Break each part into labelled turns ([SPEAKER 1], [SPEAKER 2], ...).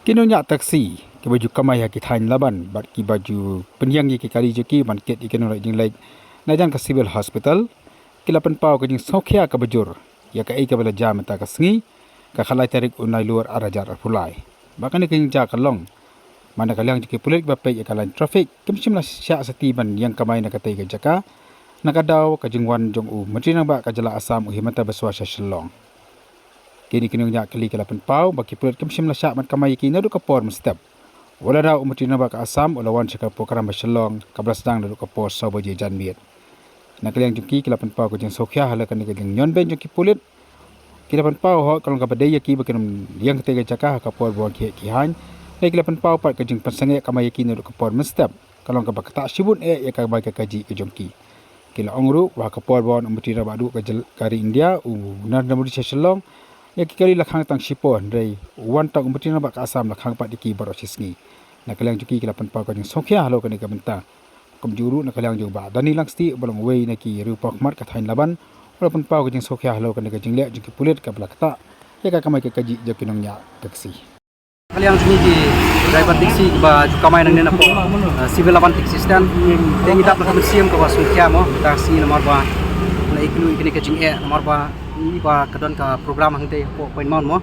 [SPEAKER 1] Kinunya taksi ke baju kamai haki thain laban bat ki baju penyang ki kali joki market ikan oleh jing laik najan ke civil hospital kilapan pau ke jing sokhya ke bajur ya ke ai ke bala jam ta ke sngi ka khalai tarik unai luar arajar pulai bahkan ke jing ja kalong mana kaliang joki pulit ba pe ya kalan traffic kimsim la sya sati ban yang kamai na katai ke jaka nakadaw ka jing wan jong u menteri nang ba ka jala asam u himata baswa sya shlong kini nya kali kilapan pau baki pulit kimsim la sya mat kamai ki nadu ka por mestap wala daw umati na ba ka asam ulawan sa ka program basalong kablas dang nadu ka por sa baje janmiet nakaliang jungki kilapan pau ko jeng sokhya halakan ka jeng nyon ben jungki pulit kilapan pau ho kalong ka badai ki bakan yang ketiga jaka ka por bon ki han nei kilapan pau pat ka jeng pasange kamai ki nadu ka por mestap kalong ka bakata sibun ya ka ba ka kaji ka jungki kila ongru wa ka por bon umati na ba du ka kari India nar na mudi shalong ya kali lakhang tang sipon dai wan tang umti na ba ka asam lakhang pa diki baro sisngi nakalang juki kilapan pa ko jing sokhya halo kan ka benta kom juru nakalang jung ba dani langsti balong wei na ki rupa khmat ka thain laban walaupun pa ko jing sokhya halo kan ka jing le juki pulit ka blakta ya ka kamai ka kaji jakinong nya taksi
[SPEAKER 2] kaliang juni di driver taxi ba jukamai nang nena po civil laban taxi stand tengi dap na siam ka sokhya mo taxi nomor ba na iklu ikini ka jing nomor ba ini ba kadon ka program hangte po point mon mo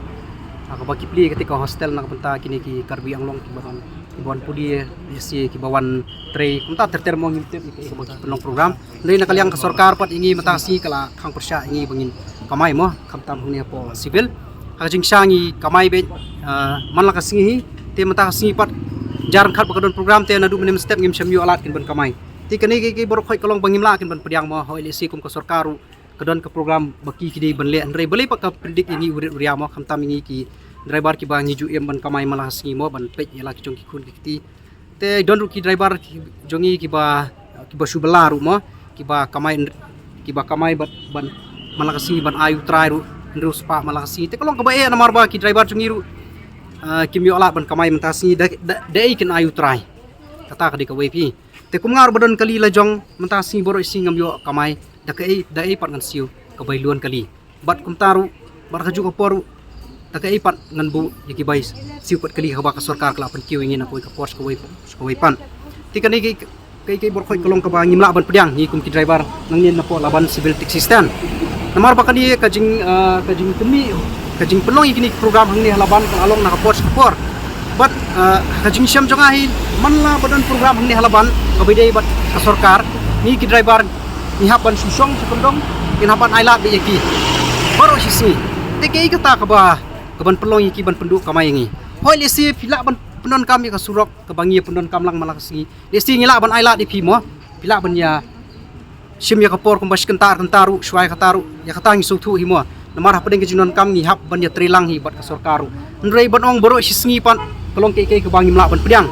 [SPEAKER 2] ako ba kipli ketika hostel na kapenta kini ki karbi anglong ki baron ibuan pudi si ki bawan tre kunta terter mo ngintip ki ba penong program lai na kaliang ka sarkar pat ingi matasi kala khang persya ingi bangin kamai mo kamtam huni po civil hajing sangi kamai be man la ka singi te matasi pat jarang khat ba kadon program te na du menem step ngim samyu alat kin ban kamai ti kani ki bor khoi kalong bangim la kin ban pediang mo hoi lesi kum ka sarkaru kedon ke program baki kini benle andre beli pak predik ini urit uria mo khamtam ini ki driver ki ba ngiju em ban kamai malah singi mo ban pej yala ki jong ki kun ki te don ru ki driver jongi ki ba subela ru mo ki ba kamai ban malah kasi ban ayu trai ru ndru spa malah kasi te kalong ka ba e namar ba ki driver jongi ru kim yo ala ban kamai mentasi de kin ayu trai kata ka di ka wepi te kumngar badon kali la jong mentasi boro singam yo kamai dakai pat ngan siu kabailuan kali bat kumtaru bar kaju kaporu dakai pat ngan bu yaki bais siu pat kali haba ka sarkar kala pan kiu ingin aku ka pors ka wai pan tikani kai bor khoi kolong ka ba ngimla ban pediang ni kum ki driver nangin na po laban civil taxi stand namar ba kali kajing temi kajing pelong ikini program hangni halaban ka along na ka pors ka por bat kajing syam jongahi manla badan program hangni halaban kabidai bat ka sarkar ni ki driver ihapan susong sekondong inapan ailat be yaki baru sisi teki kata ka ba kaban pelong yaki ban penduk kamai ngi hoi lesi pila ban penon kami ka surok ka bangi penon kamlang malakasi lesi ngila ban ailat di pimo pila ban ya sim ya kapor kumbas kentaru swai kataru ya katangi sutu himo namar pedeng ke junon kam ngihap ban ya trilang hi bat ka sorkaru ndrei ban ong baru sisi pan pelong kei ka bangi mla ban pedang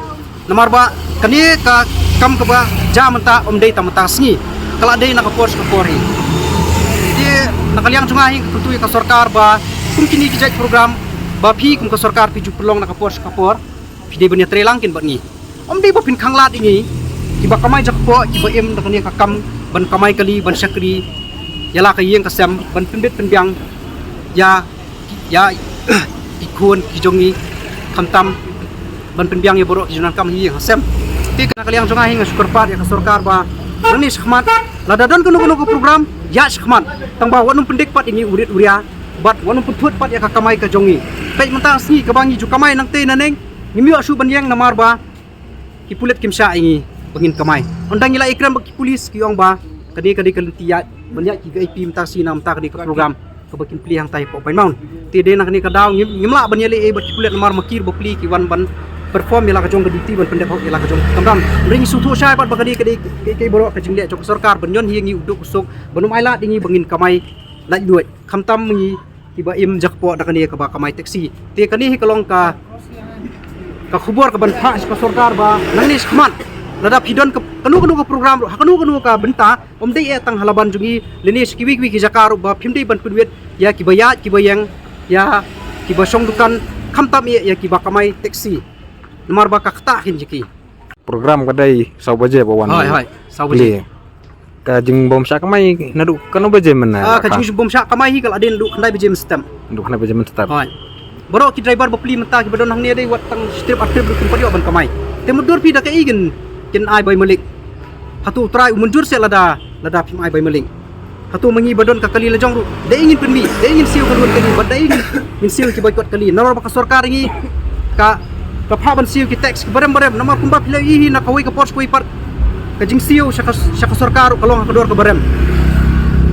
[SPEAKER 2] namar ba kani ka kam ka ba jamanta omdei tamata sngi kala day nakapors kapori di nakaliang sungahi kutuy ka sarkar ba kum kini ki program ba phi kum ka sarkar pi juplong nakapors kapor phi de banya trelang kin bat ni om de ba pin khanglat ingi ki ba kamai jakpo ki ba em nakani ka kam ban kamai kali ban sakri yala ka yeng ka sam ban pinbet pinbyang ya ikun ki jongi khamtam ban pinbyang ya borok ki junan kam hi hasam ti nakaliang sungahi nga sukarpat ya ka sarkar ba ini sekhmat ladadon kuno ke program ya sekhmat tangba wanum pendik pat ini urit uria bat wanum putut pat ya kakamai ka jongi pej mentang singi kabangi ju kamai nang te naneng ngimi asu banyang namar ba ki pulet kimsa ingi bangin kamai ondang ila ikram ki pulis ki ong ba kadi kalentiya banyak ki IP mentang si nam tak di program ka bakin pilih hang tai po pai maun ti de nang ni ka daw ngimla banyali e bat ki pulet namar makir bopli ki wan ban perform yala ka jong gedi ban pendek yala ka jong kamram ring sutu syai pat bagadi kei borok ka jingle jok sarkar banyon hi ngi uduk usuk banum aila dingi bangin kamai la duit khamtam ngi tiba im jakpo dakani ka ba kamai taxi te kani hi kalong ka khubor ka ban pha ka sarkar ba nangni khmat lada pidon ka kanu ka program kanu ka benta omdei e tang halaban jungi lenis kiwi ki jakaru ba phimdei ban punwet ya ki bayang ya ki ba song dukan khamtam ya ki ba kamai taxi nomor ba kakta hin jiki
[SPEAKER 3] program kadai sau baje bawan
[SPEAKER 2] hai sau baje
[SPEAKER 3] ka jing bom sak mai nadu kanu baje mena
[SPEAKER 2] ka jing bom sak kamai hi kal aden du khandai baje mestem
[SPEAKER 3] du khandai baje mestem
[SPEAKER 2] hai borok ki driver bapli menta ki badon hang ni dei wat tang strip atrip kum padi ban kamai te mundur pi da ka igen ken ai bai malik hatu try mundur se lada pim ai bai malik hatu mangi badon ka kali lejong ru de ingin penmi de ingin siu kadun kali bad de ingin siu ki boykot kali naro ba sarkar ngi ka phaban siu ki tax barem nama kumba pila ihi na kawai ka pors koi par ka jing siu syaka sarkar kalong ka dor ka barem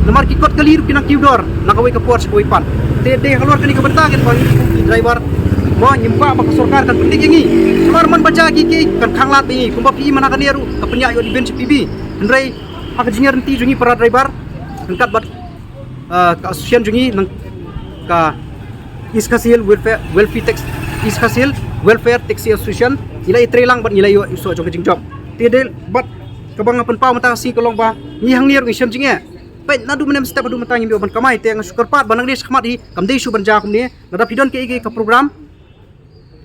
[SPEAKER 2] namar ki kot kali ru pinang kiudor na kawai ka pors koi pan de keluar kani ka bentagen bang driver mo nyimpa ba ka sarkar kan penting ngi semar man baca ki kan khanglat ni kumba pi mana kan yeru ka penya yo di bench PB ndrai aka jingar nti jungi para driver angkat bat ka asosian jungi nang ka iskasil welfare taxi association ilai trelang bat ilai so jong jing job tidel bat kabang apan pa mata si kolong ba ni hang nier ngi jinge pe nadu menem step adu mata ngi ban kamai te ang sukar pat banang des khmat hi kamdei su ban ja kum ni nada pidon ke ka program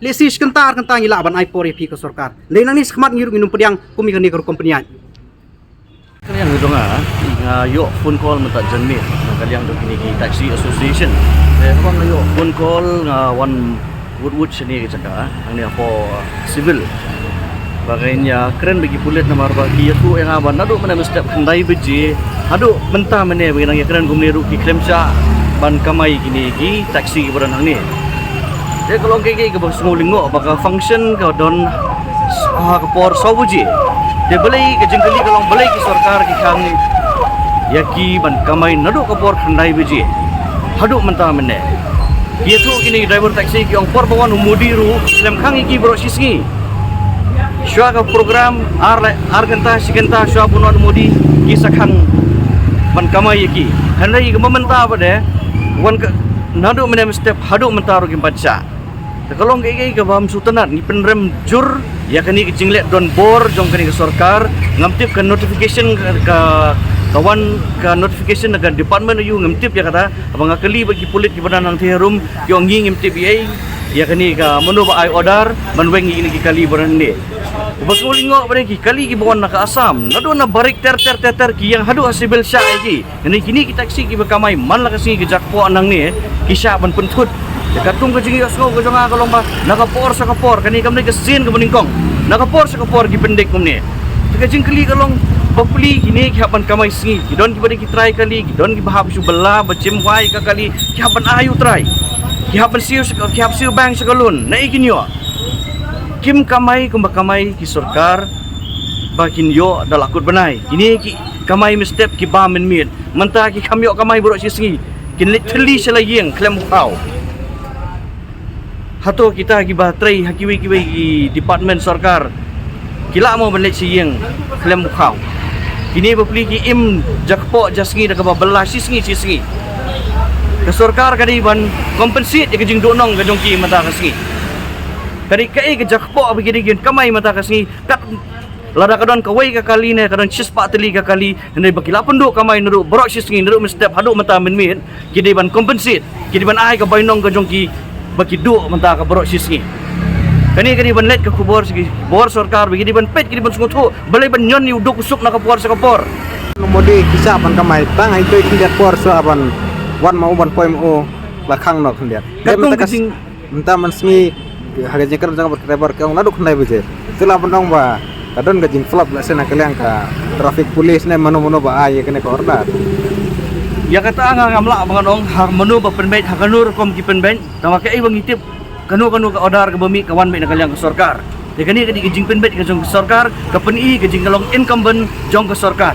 [SPEAKER 2] lesi skentar kentang ila ban ai por pi ka sarkar nei nang ni khmat ngi ru ngi num pediang kumi kan ni ka company
[SPEAKER 4] kalian itu yuk phone call minta jenmit kalian tu kini taxi association abang yuk phone call one wood sini kita ni apa civil bagainya keren bagi pulit nama bagi itu yang aban nadu mana mesti kendai beji adu mentah mana bagi yang keren gumni ruki klaim sya ban kamai kini taxi keberan hang ni jadi kalau kayak ke bos ngulingo bakal function kau don kapor sabuji dia beli ke jengkeli kalau beli ke sarkar ke kang yaki ban kamai nadu kapor khandai beji hadu mentah mene dia tu kini driver taxi ki ong por bawan umudi ru lem khang iki bro sisngi shwa ka program ar ganta sikenta shwa bunon umudi ki sakhang ban kamai yaki khandai ke mentah bade wan nadu mene step hadu mentah ru ki baca kalau ke bam sutanat ni penrem jur ya kani jinglet don bor jong kani ke sarkar ngamtip ke notification ke kawan ke notification ke department you ngamtip ya kata abang akali bagi pulit ki badan nang therum yo ngi ngamtip ye ya kani ka menu ba ai order manwengi ini ki kali baran ni bakulingo bare ki kali ki bawan nak asam nado na barik ter ki yang hadu hasibil sya iki kini ki taksi ki bakamai man la kasi ki jakpo anang ni ki sya ban pentut katung ke jingi asgo ke jonga kalong ba nakapor sa kapor kani kamne ke sin ke beningkong nakapor sa kapor ki pendek kumne ke jingkeli kalong bapli kini ki haban kamai singi ki don ki bade ki try kali ki don ki bahap su bela bacem wai ka kali ki haban ayu try ki haban siu ki hab siu bang sekalun na ikinyo kim kamai kumbakamai ki sarkar bakin yo dalakut benai kini ki kamai mistep ki ba men mit menta ki kamyo kamai borok singi kin literally selayeng klem kau hato kita ki batrai hakiwi ki department sarkar kila mau benek siyeng klem khau kini bapli ki im jakpo jasngi da ka belah sisngi ke sarkar kadi ban compensate ke jing donong ke jongki mata kasngi kadi kai ke jakpo bagi gen kamai mata kasngi kat lada kadon kawai ka kali ne kadon cispa teli ka kali ndai baki lapan do kamai nuru borok sisngi nuru mestep hadu mata menmit kidi ban compensate kidi ban ai ka bainong ke jongki bagi du mentah ke borok sisngi kani ban let ke kubor sigi bor sarkar bagi ban pet kini ban sungutu balai ban nyon ni uduk usuk nak kapor sakapor
[SPEAKER 3] modi kisah pan kamai tang ai toi kindiat por so aban wan mau ban poem o lakhang no kindiat
[SPEAKER 2] katung kecing
[SPEAKER 3] mentah man smi haga jengker jang berkebar ke ong nadu khnai beje tula pendong ba kadon gajing flop la sena kaliang ka traffic police ne mano ba ai kene ko order
[SPEAKER 4] ya kata ang ngamla bangan ong hak menu ba penbait hakanur kom ki penbait tawa ke ibang itip kanu ka order ke bumi kawan me nakaliang ke sarkar de kani jing penbait ke jong ke sarkar ke peni ke jing kalong incumbent jong ke sarkar